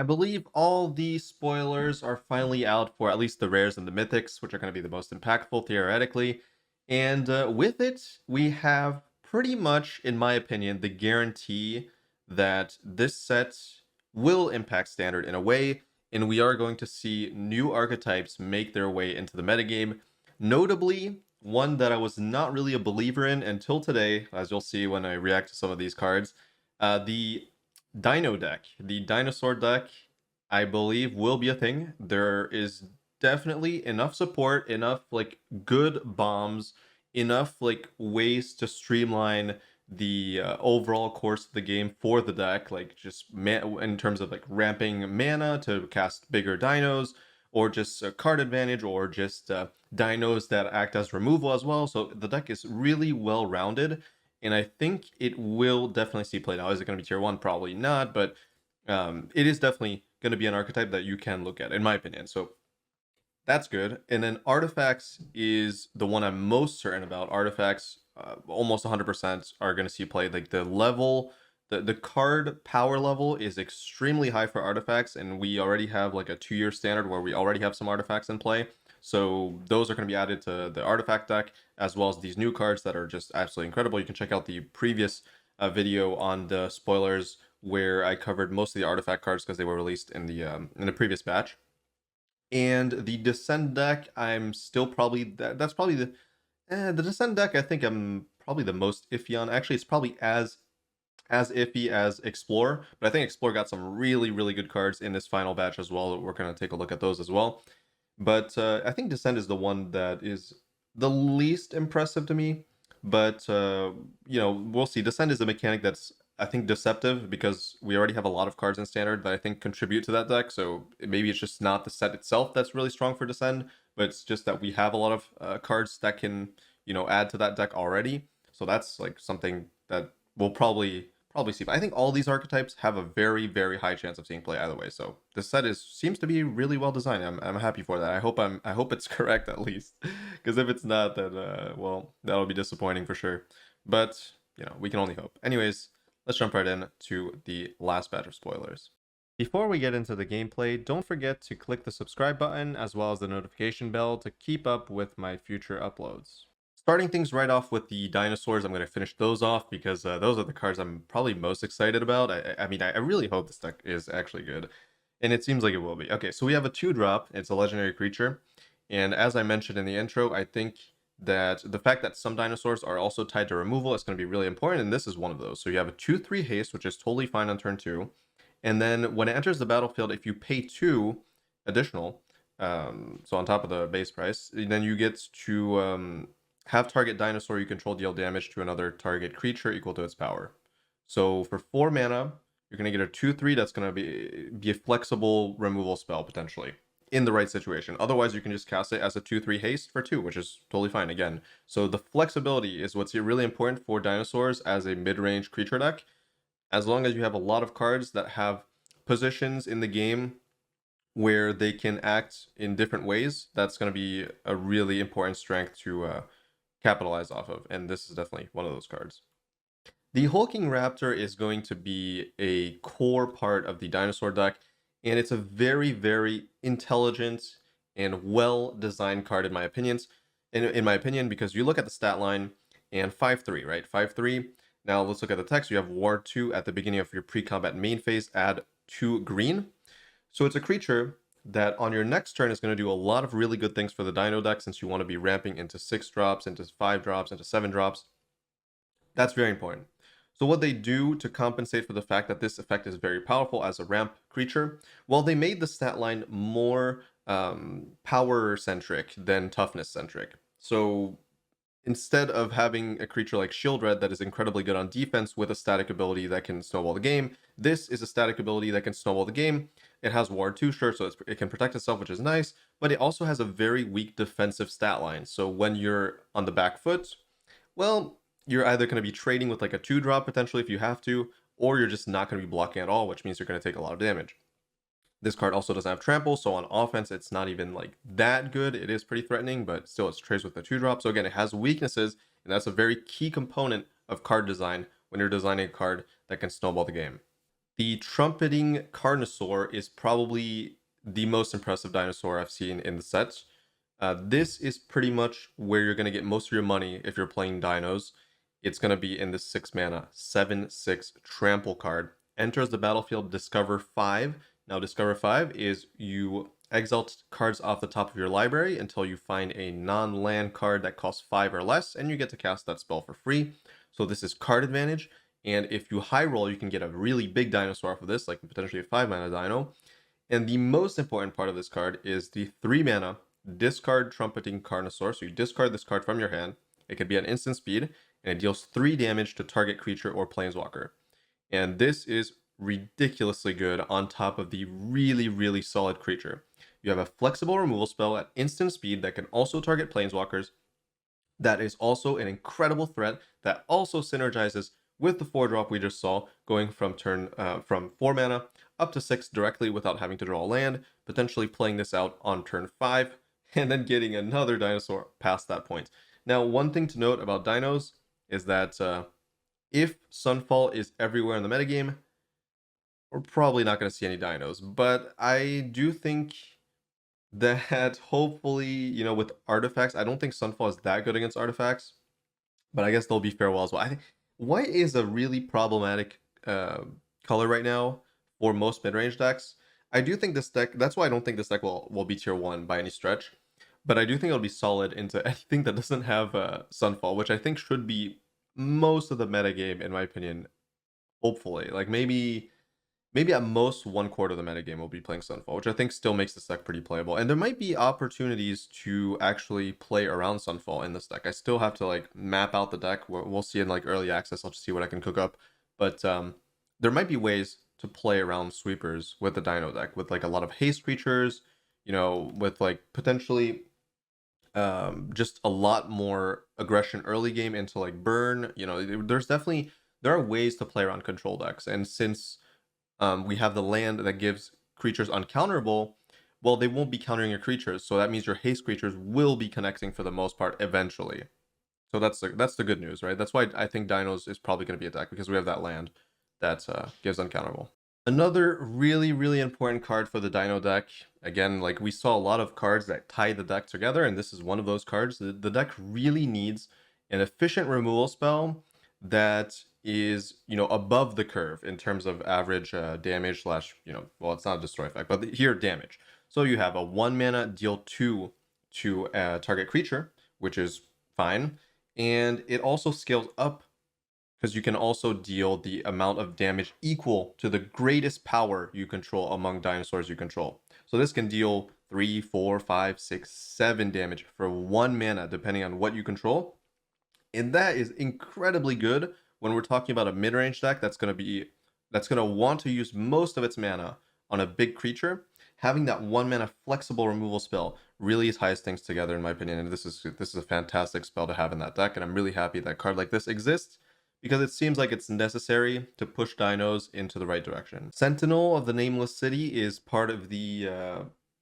I believe all the spoilers are finally out for at least the rares and the mythics, which are going to be the most impactful theoretically. And with it, we have pretty much, in my opinion, the guarantee that this set will impact standard in a way, and we are going to see new archetypes make their way into the metagame. Notably, one that I was not really a believer in until today, as you'll see when I react to some of these cards, the Dino deck, the dinosaur deck, I believe will be a thing. There is definitely enough support, enough like good bombs, enough like ways to streamline the overall course of the game for the deck, like just in terms of like ramping mana to cast bigger dinos, or just a card advantage, or just dinos that act as removal as well. So the deck is really well rounded, and I think it will definitely see play. Now, is it going to be tier 1? Probably not, but it is definitely going to be an archetype that you can look at, in my opinion. So that's good. And then artifacts is the one I'm most certain about. Artifacts, almost 100% are going to see play. Like the level, the card power level is extremely high for artifacts, and we already have like a 2-year standard where we already have some artifacts in play. So those are going to be added to the artifact deck, as well as these new cards that are just absolutely incredible. You can check out the previous video on the spoilers where I covered most of the artifact cards because they were released in the previous batch. And the Descend deck, I'm still probably that's probably the Descend deck. I think I'm probably the most iffy on. Actually, it's probably as iffy as Explore, but I think Explore got some really good cards in this final batch as well. We're gonna take a look at those as well. But I think Descend is the one that is the least impressive to me. But we'll see. Descend is a mechanic that's, I think, deceptive because we already have a lot of cards in Standard that I think contribute to that deck. So maybe it's just not the set itself that's really strong for Descend, but it's just that we have a lot of cards that can, add to that deck already. So that's like something that we'll probably see. But I think all these archetypes have a very high chance of seeing play either way. So this set seems to be really well designed. I'm happy for that. I hope it's correct at least, because if it's not, then well, that'll be disappointing for sure. But we can only hope. Anyways, let's jump right in to the last batch of spoilers. Before we get into the gameplay, don't forget to click the subscribe button as well as the notification bell to keep up with my future uploads. Starting things right off with the dinosaurs, I'm going to finish those off because those are the cards I'm probably most excited about. I mean, I really hope this deck is actually good, and it seems like it will be. Okay, so we have a 2-drop. It's a legendary creature, and as I mentioned in the intro, I think that the fact that some dinosaurs are also tied to removal is going to be really important, and this is one of those. So you have a 2/3 haste, which is totally fine on turn 2, and then when it enters the battlefield, if you pay 2 additional, so on top of the base price, then you get to have target dinosaur you control deal damage to another target creature equal to its power. So for 4 mana, you're going to get a 2/3 that's going to be a flexible removal spell potentially in the right situation. Otherwise, you can just cast it as a 2/3 haste for 2, which is totally fine again. So the flexibility is what's really important for dinosaurs as a mid-range creature deck. As long as you have a lot of cards that have positions in the game where they can act in different ways, that's going to be a really important strength to capitalize off of, and this is definitely one of those cards. The Hulking Raptor is going to be a core part of the dinosaur deck, and it's a very intelligent and well-designed card in my opinion. In my opinion, because you look at the stat line and 5/3, right? 5/3. Now let's look at the text. You have Ward 2 at the beginning of your pre-combat main phase. Add 2 green. So it's a creature that on your next turn is going to do a lot of really good things for the Dino deck, since you want to be ramping into 6 drops, into 5 drops, into 7 drops. That's very important. So what they do to compensate for the fact that this effect is very powerful as a ramp creature, well, they made the stat line more power-centric than toughness-centric. So instead of having a creature like Shield Red that is incredibly good on defense with a static ability that can snowball the game, this is a static ability that can snowball the game. It has Ward 2, sure, so it can protect itself, which is nice, but it also has a very weak defensive stat line. So when you're on the back foot, well, you're either going to be trading with like a 2-drop potentially if you have to, or you're just not going to be blocking at all, which means you're going to take a lot of damage. This card also doesn't have trample, so on offense, it's not even like that good. It is pretty threatening, but still it's trades with the 2-drop. So again, it has weaknesses, and that's a very key component of card design when you're designing a card that can snowball the game. The trumpeting Carnosaur is probably the most impressive dinosaur I've seen in the set. This is pretty much where you're going to get most of your money if you're playing dinos. It's going to be in this 6 mana, 7/6 trample card. Enters the battlefield, discover 5. Now, discover 5 is you exile cards off the top of your library until you find a non-land card that costs 5 or less, and you get to cast that spell for free. So, this is card advantage. And if you high roll, you can get a really big dinosaur off of this, like potentially a 5 mana dino. And the most important part of this card is the 3 mana discard trumpeting Carnosaur. So you discard this card from your hand. It could be an instant speed, and it deals 3 damage to target creature or planeswalker. And this is ridiculously good on top of the really, really solid creature. You have a flexible removal spell at instant speed that can also target planeswalkers. That is also an incredible threat that also synergizes with the 4-drop we just saw, going from from 4 mana up to 6 directly without having to draw a land, potentially playing this out on turn 5, and then getting another dinosaur past that point. Now, one thing to note about dinos is that if Sunfall is everywhere in the metagame, we're probably not going to see any dinos. But I do think that hopefully, with artifacts, I don't think Sunfall is that good against artifacts, but I guess they'll be farewell as well. I think white is a really problematic color right now for most mid-range decks. I do think this deck, that's why I don't think this deck will be tier 1 by any stretch, but I do think it'll be solid into anything that doesn't have Sunfall, which I think should be most of the metagame, in my opinion, hopefully. Like maybe at most 1/4 of the metagame will be playing Sunfall, which I think still makes this deck pretty playable. And there might be opportunities to actually play around Sunfall in this deck. I still have to like map out the deck. We'll see in like early access. I'll just see what I can cook up. But there might be ways to play around sweepers with the Dino deck, with like a lot of haste creatures, with like potentially just a lot more aggression early game into like burn. There are ways to play around control decks. And since we have the land that gives creatures uncounterable, well, they won't be countering your creatures, so that means your haste creatures will be connecting for the most part eventually. So that's the good news, right? That's why I think Dinos is probably going to be a deck, because we have that land that gives uncounterable. Another really, really important card for the Dino deck, again, like we saw a lot of cards that tie the deck together, and this is one of those cards. The deck really needs an efficient removal spell that is above the curve in terms of average damage slash well, it's not a destroy effect, but here damage. So you have a 1 mana deal 2 to a target creature, which is fine, and it also scales up because you can also deal the amount of damage equal to the greatest power you control among dinosaurs you control. So this can deal 3, 4, 5, 6, 7 damage for 1 mana depending on what you control. And that is incredibly good when we're talking about a mid-range deck that's going to want to use most of its mana on a big creature. Having that 1 mana flexible removal spell really ties things together, in my opinion, and this is a fantastic spell to have in that deck, and I'm really happy that a card like this exists, because it seems like it's necessary to push dinos into the right direction. Sentinel of the Nameless City is part of the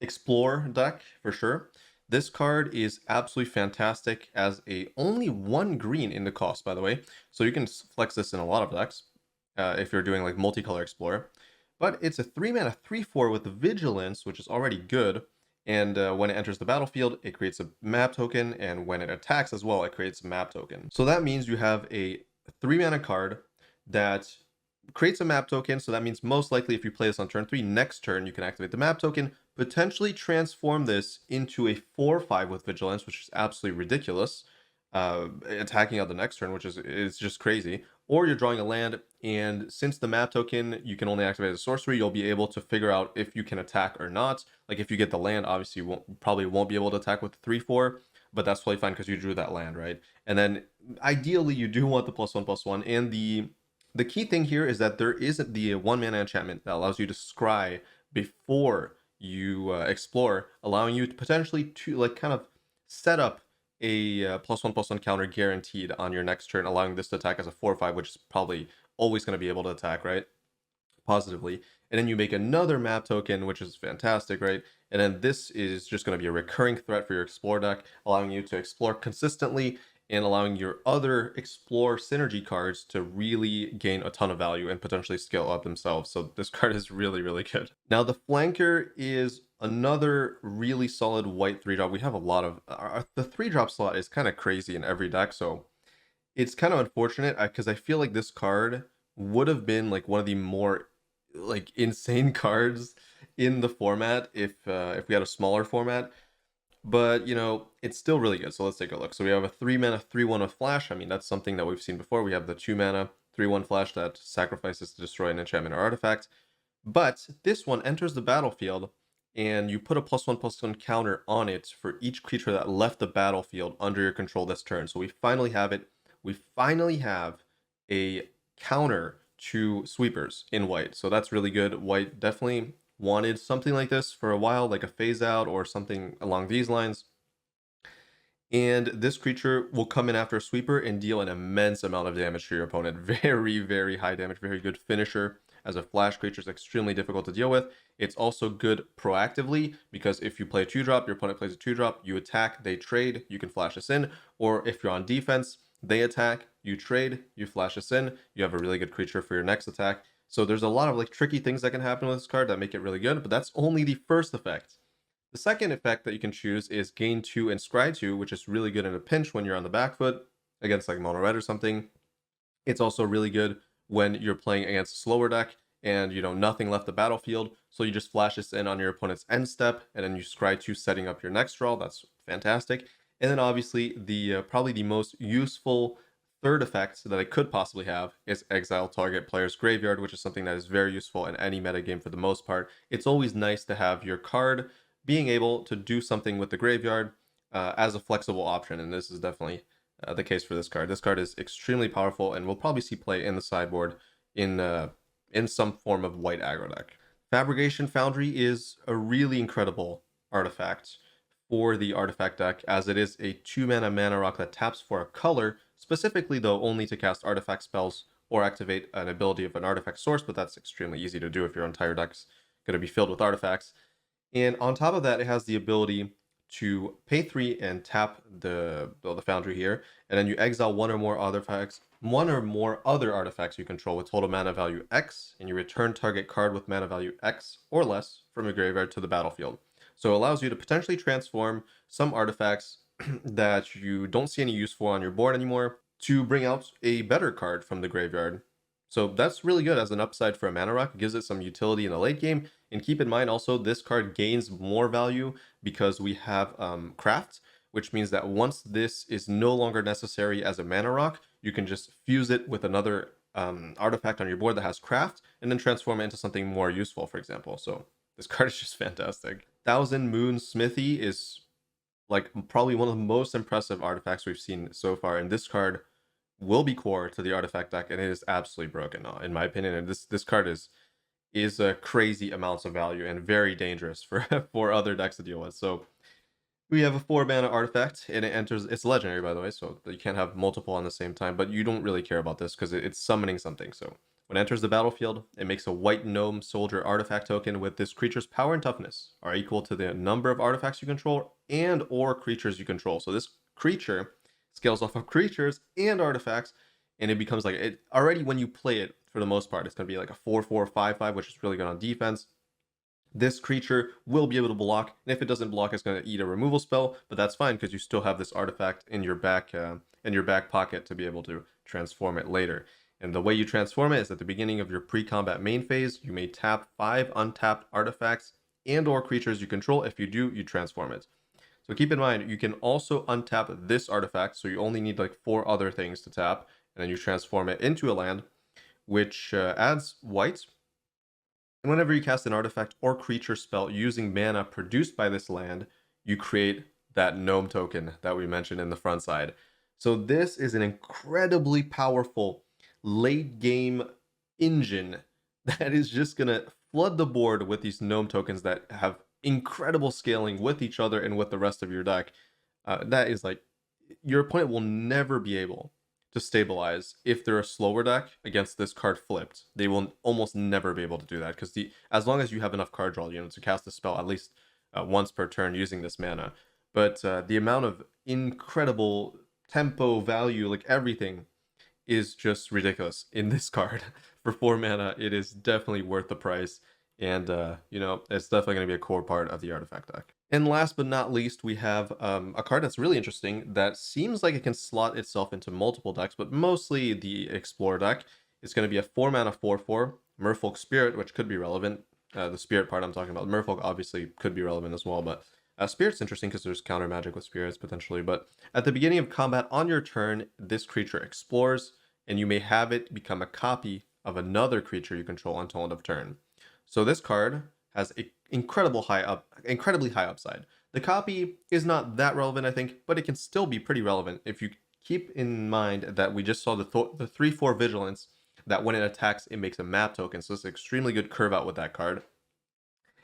Explore deck for sure. This card is absolutely fantastic as a only 1 green in the cost, by the way. So you can flex this in a lot of decks if you're doing like multicolor Explorer. But it's a 3 mana 3/4 with Vigilance, which is already good. And when it enters the battlefield, it creates a map token. And when it attacks as well, it creates a map token. So that means you have a 3 mana card that creates a map token. So that means most likely if you play this on turn 3, next turn you can activate the map token, potentially transform this into a 4/5 with Vigilance, which is absolutely ridiculous. Attacking out the next turn, which is just crazy. Or you're drawing a land, and since the map token you can only activate as a sorcery, you'll be able to figure out if you can attack or not. Like if you get the land, obviously you probably won't be able to attack with the 3/4, but that's totally fine because you drew that land, right? And then ideally you do want the +1/+1, and the key thing here is that there isn't the 1 mana enchantment that allows you to scry before you explore, allowing you to potentially to like kind of set up a +1/+1 counter guaranteed on your next turn, allowing this to attack as a 4/5, which is probably always going to be able to attack, right? Positively. And then you make another map token, which is fantastic, right? And then this is just going to be a recurring threat for your Explore deck, allowing you to explore consistently and allowing your other explore synergy cards to really gain a ton of value and potentially scale up themselves. So this card is really, really good. Now the flanker is another really solid white 3-drop. We have a lot of the 3-drop slot is kind of crazy in every deck, so it's kind of unfortunate because I feel like this card would have been like one of the more like insane cards in the format if we had a smaller format. But you know, it's still really good. So let's take a look. So we have a 3-mana 3/1 with flash. I mean, that's something that we've seen before. We have the 2-mana 3/1 flash that sacrifices to destroy an enchantment or artifact. But this one enters the battlefield and you put a +1/+1 counter on it for each creature that left the battlefield under your control this turn. So we finally have it. We finally have a counter to sweepers in white. So that's really good. White definitely wanted something like this for a while, like a phase out or something along these lines. And this creature will come in after a sweeper and deal an immense amount of damage to your opponent. Very, very high damage, very good finisher. As a flash creature, is extremely difficult to deal with. It's also good proactively because if you play a 2-drop, your opponent plays a 2-drop, you attack, they trade, you can flash this in. Or if you're on defense, they attack, you trade, you flash this in, you have a really good creature for your next attack. So there's a lot of like tricky things that can happen with this card that make it really good, but that's only the first effect. The second effect that you can choose is gain 2 and scry 2, which is really good in a pinch when you're on the back foot against like mono red or something. It's also really good when you're playing against a slower deck and you know nothing left the battlefield, so you just flash this in on your opponent's end step and then you scry 2 setting up your next draw. That's fantastic. And then obviously the probably the most useful third effect that I could possibly have is exile target player's graveyard, which is something that is very useful in any metagame for the most part. It's always nice to have your card being able to do something with the graveyard as a flexible option, and this is definitely the case for this card. This card is extremely powerful, and we'll probably see play in the sideboard in some form of white aggro deck. Fabrication Foundry is a really incredible artifact for the artifact deck, as it is a 2-mana mana rock that taps for a color, specifically though only to cast artifact spells or activate an ability of an artifact source, but that's extremely easy to do if your entire deck's going to be filled with artifacts. And on top of that, it has the ability to pay 3 and tap the Foundry here, and then you exile one or more other artifacts you control with total mana value X, and you return target card with mana value X or less from your graveyard to the battlefield. So it allows you to potentially transform some artifacts that you don't see any use for on your board anymore to bring out a better card from the graveyard. So that's really good as an upside for a mana rock. It gives it some utility in the late game. And keep in mind also, this card gains more value because we have craft, which means that once this is no longer necessary as a mana rock, you can just fuse it with another artifact on your board that has craft and then transform it into something more useful, for example. So this card is just fantastic. Thousand Moon Smithy is like probably one of the most impressive artifacts we've seen so far, and this card will be core to the artifact deck, and it is absolutely broken in my opinion. And this card is crazy amounts of value and very dangerous for for other decks to deal with. So we have a 4-mana artifact, and it enters. It's legendary, by the way, so you can't have multiple on the same time. But you don't really care about this because it's summoning something. So when it enters the battlefield, it makes a white gnome soldier artifact token with this creature's power and toughness are equal to the number of artifacts you control and or creatures you control. So this creature scales off of creatures and artifacts, and it becomes like it already when you play it. For the most part, it's going to be like a 4/4/5/5, which is really good on defense. This creature will be able to block, and if it doesn't block, it's going to eat a removal spell, but that's fine because you still have this artifact in your back pocket to be able to transform it later. And the way you transform it is at the beginning of your pre-combat main phase, you may tap 5 untapped artifacts and or creatures you control. If you do, you transform it. So keep in mind, you can also untap this artifact, so you only need like 4 other things to tap, and then you transform it into a land, which adds white. And whenever you cast an artifact or creature spell using mana produced by this land, you create that gnome token that we mentioned in the front side. So this is an incredibly powerful late game engine that is just going to flood the board with these gnome tokens that have incredible scaling with each other and with the rest of your deck. That is like, your opponent will never be able to stabilize if they're a slower deck against this card flipped. They will almost never be able to do that because as long as you have enough card draw, to cast a spell at least once per turn using this mana. But the amount of incredible tempo, value, like everything is just ridiculous in this card. For 4 mana, it is definitely worth the price. And, you know, it's definitely going to be a core part of the artifact deck. And last but not least, we have a card that's really interesting that seems like it can slot itself into multiple decks, but mostly the Explorer deck. It's going to be a 4 mana 4/4 Merfolk Spirit, which could be relevant. The Spirit part I'm talking about. Merfolk obviously could be relevant as well, but Spirit's interesting because there's counter magic with spirits potentially, but at the beginning of combat on your turn, this creature explores, and you may have it become a copy of another creature you control until end of turn. So this card has an incredibly high upside. The copy is not that relevant, I think, but it can still be pretty relevant if you keep in mind that we just saw the 3/4 Vigilance, that when it attacks, it makes a map token, so it's an extremely good curve out with that card.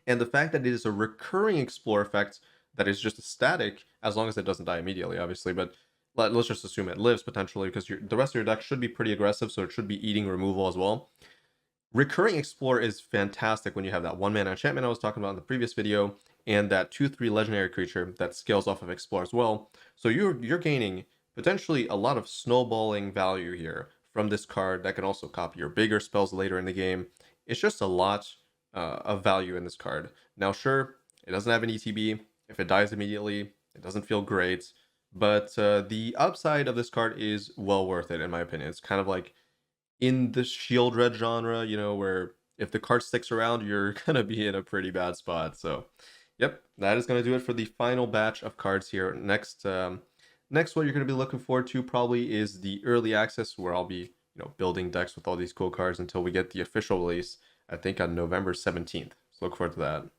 And the fact that it is a recurring explore effect that is just static, as long as it doesn't die immediately, obviously, but let's just assume it lives potentially, because the rest of your deck should be pretty aggressive, so it should be eating removal as well. Recurring Explore is fantastic when you have that 1 mana enchantment I was talking about in the previous video, and that 2/3 legendary creature that scales off of Explore as well. So you're gaining potentially a lot of snowballing value here from this card that can also copy your bigger spells later in the game. It's just a lot of value in this card. Now, sure, it doesn't have an ETB. If it dies immediately, it doesn't feel great, but the upside of this card is well worth it, in my opinion. It's kind of like in the Shield Red genre, you know, where if the card sticks around, you're gonna be in a pretty bad spot. So, yep, that is gonna do it for the final batch of cards here. Next, what you're gonna be looking forward to probably is the early access, where I'll be, you know, building decks with all these cool cards until we get the official release, I think on November 17th. So look forward to that.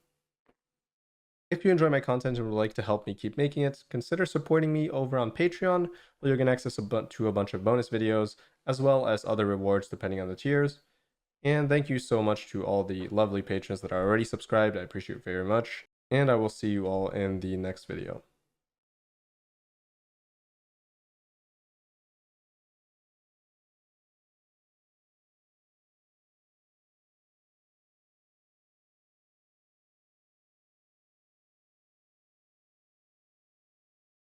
If you enjoy my content and would like to help me keep making it, consider supporting me over on Patreon, where you can access to a bunch of bonus videos, as well as other rewards depending on the tiers. And thank you so much to all the lovely patrons that are already subscribed. I appreciate it very much. And I will see you all in the next video.